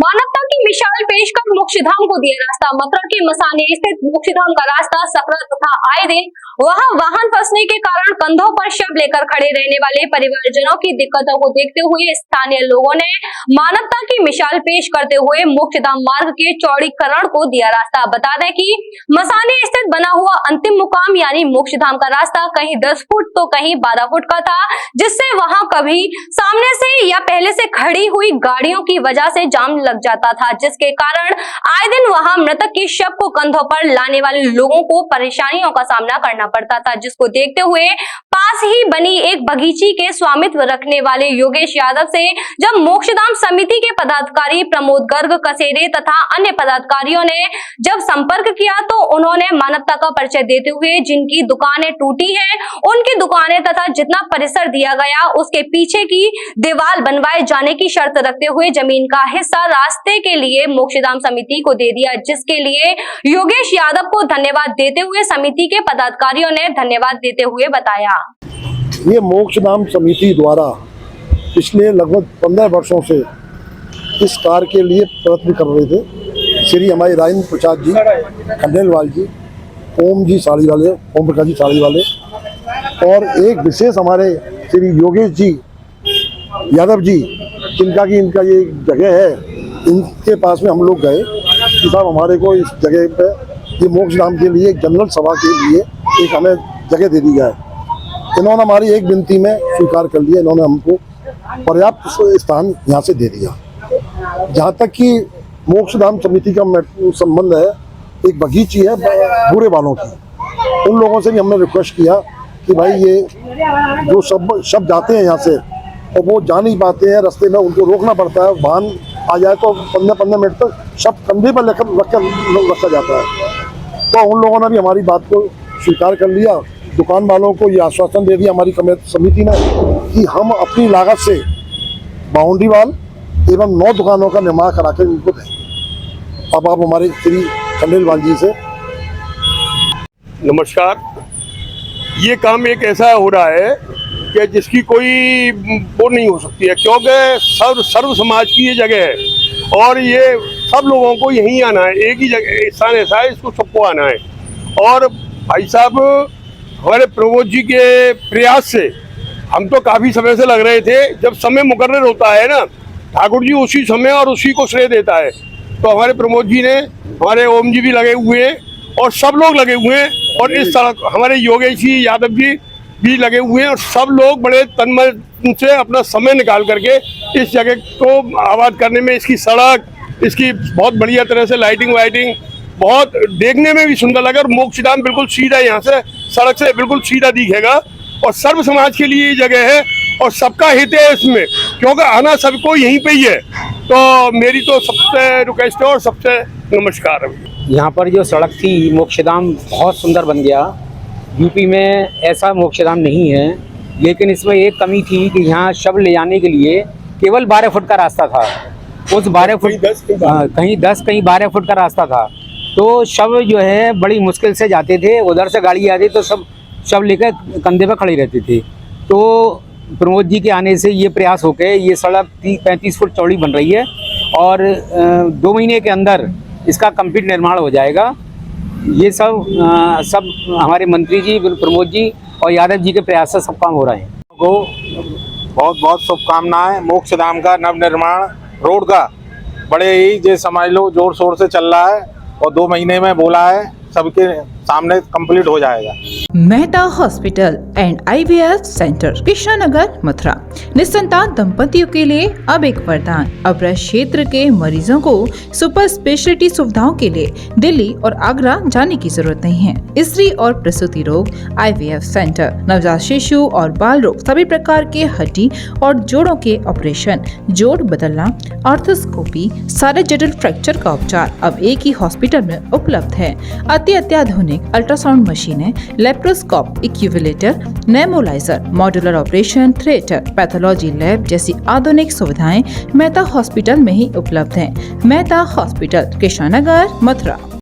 मानवता की मिसाल पेश कर मोक्षधाम को दिया रास्ता। मथुरा के मसानी स्थित मोक्षधाम का रास्ता सकरा तथा आए दिन वहां वाहन फंसने के कारण कंधों पर शव लेकर खड़े रहने वाले परिवारजनों की दिक्कतों को देखते हुए स्थानीय लोगों ने मानवता की मिसाल पेश करते हुए मोक्षधाम मार्ग के चौड़ीकरण को दिया रास्ता। बता दें कि मसानी स्थित बना हुआ अंतिम मुकाम यानी मोक्षधाम का रास्ता कहीं 10 फुट तो कहीं 12 फुट का था, जिससे वहां कभी सामने से या पहले से खड़ी हुई गाड़ियों की वजह से जाम लग जाता था, जिसके कारण आए दिन वहां मृतक के शव को कंधों पर लाने वाले लोगों को परेशानियों का सामना करना पड़ता था, जिसको देखते हुए पास ही बनी एक बगीची के स्वामित्व रखने वाले योगेश यादव से जब मोक्षधाम समिति के पदाधिकारी प्रमोद गर्ग कसेरे तथा अन्य पदाधिकारियों ने जब संपर्क किया तो उन्होंने मानवता का परिचय देते हुए जिनकी दुकानें टूटी हैं उनकी दुकानें तथा जितना परिसर दिया गया उसके पीछे की दीवार बनवाए जाने की शर्त रखते हुए जमीन का हिस्सा रास्ते के लिए मोक्षधाम समिति को दे दिया, जिसके लिए योगेश यादव को धन्यवाद देते हुए समिति के पदाधिकारियों ने धन्यवाद देते हुए बताया। ये मोक्षधाम समिति द्वारा पिछले लगभग 15 वर्षों से इस कार्य के लिए प्रयत्न कर रहे थे। श्री हमारे राजेंद्र प्रसाद जी, खंडेलवाल जी, ओम जी साड़ी वाले, ओम प्रकाश जी साड़ी वाले और एक विशेष हमारे श्री योगेश जी यादव जी, इनका ये जगह है, इनके पास में हम लोग गए कि साहब हमारे को इस जगह पे ये मोक्षधाम के लिए जनरल सभा के लिए एक हमें जगह दे दी जाए। इन्होंने हमारी एक विनती में स्वीकार कर लिया। इन्होंने हमको पर्याप्त स्थान यहाँ से दे दिया। जहाँ तक कि मोक्षधाम समिति का संबंध है, एक बगीची है बूढ़े वालों की, उन लोगों से भी हमने रिक्वेस्ट किया कि भाई ये जो सब जाते हैं यहाँ से और वो जा नहीं पाते हैं, रास्ते में उनको रोकना पड़ता है, वाहन आ जाए तो 15-15 मिनट तक सब कंधे पर रखा जाता है। तो उन लोगों ने भी हमारी बात को स्वीकार कर लिया। दुकान वालों को ये आश्वासन दे दिया हमारी समिति ने कि हम अपनी लागत से बाउंड्री वाल एवं 9 दुकानों का निर्माण करा कर इनको दें। अब आप हमारे श्री खंडेलवाल जी से। नमस्कार। ये काम एक ऐसा हो रहा है कि जिसकी कोई वो नहीं हो सकती है, क्योंकि सर्व समाज की ये जगह है और ये सब लोगों को यहीं आना है। एक ही जगह स्थान ऐसा है, इसको सबको आना है। और भाई साहब हमारे प्रमोद जी के प्रयास से हम तो काफ़ी समय से लग रहे थे। जब समय मुकर्रर होता है ना, ठाकुर जी उसी समय और उसी को श्रेय देता है। तो हमारे प्रमोद जी ने, हमारे ओम जी भी लगे हुए हैं और सब लोग लगे हुए हैं और इस सड़क हमारे योगेश जी यादव जी भी लगे हुए हैं और सब लोग बड़े तन्मय से अपना समय निकाल करके इस जगह को आबाद करने में, इसकी सड़क, इसकी बहुत बढ़िया तरह से लाइटिंग वाइटिंग बहुत देखने में भी सुंदर लगा। और मोक्षधाम बिल्कुल सीधा यहाँ से सड़क से बिल्कुल सीधा दिखेगा और सर्व समाज के लिए ये जगह है और सबका हित है इसमें, क्योंकि आना सबको यहीं पे ही है। तो मेरी तो सबसे रिक्वेस्ट है और सबसे नमस्कार। यहाँ पर जो सड़क थी मोक्षधाम बहुत सुंदर बन गया। यूपी में ऐसा मोक्षधाम नहीं है, लेकिन इसमें एक कमी थी कि यहाँ शव ले जाने के लिए केवल 12 फुट का रास्ता था। उस 12 फुट कहीं 10 कहीं 12 फुट का रास्ता था, तो शव जो है बड़ी मुश्किल से जाते थे। उधर से गाड़ी आती तो सब शव लेकर कंधे पर खड़े रहते थे। तो प्रमोद जी के आने से ये प्रयास हो गए, ये सड़क 35 फुट चौड़ी बन रही है और 2 महीने के अंदर इसका कंप्लीट निर्माण हो जाएगा। ये सब हमारे मंत्री जी, प्रमोद जी और यादव जी के प्रयास से सब काम हो रहे हैं। को बहुत बहुत शुभकामनाएं। मोक्षधाम का नवनिर्माण रोड का बड़े ही जे समझ लो जोर शोर से चल रहा है और 2 महीने में बोला है सबके सामने कंप्लीट हो जाएगा। Mehta hospital and IVF centre, Krishnanagar, Mathura. निसंतान दंपतियों के लिए अब एक वरदान। अब क्षेत्र के मरीजों को सुपर स्पेशलिटी सुविधाओं के लिए दिल्ली और आगरा जाने की जरूरत नहीं है। स्त्री और प्रसूति रोग IVF सेंटर, नवजात शिशु और बाल रोग, सभी प्रकार के हड्डी और जोड़ों के ऑपरेशन, जोड़ बदलना, आर्थोस्कोपी, सारे जटिल फ्रैक्चर का उपचार अब एक ही हॉस्पिटल में उपलब्ध है। अत्याधुनिक अल्ट्रासाउंड मशीनें, लेप्रोस्कोप, इक्यूविलेटर, नेमोलाइजर, modular operation theatre, pathology lab जैसी आधुनिक सुविधाएं मेहता हॉस्पिटल में ही उपलब्ध हैं। मेहता हॉस्पिटल, कृष्णानगर, मथुरा।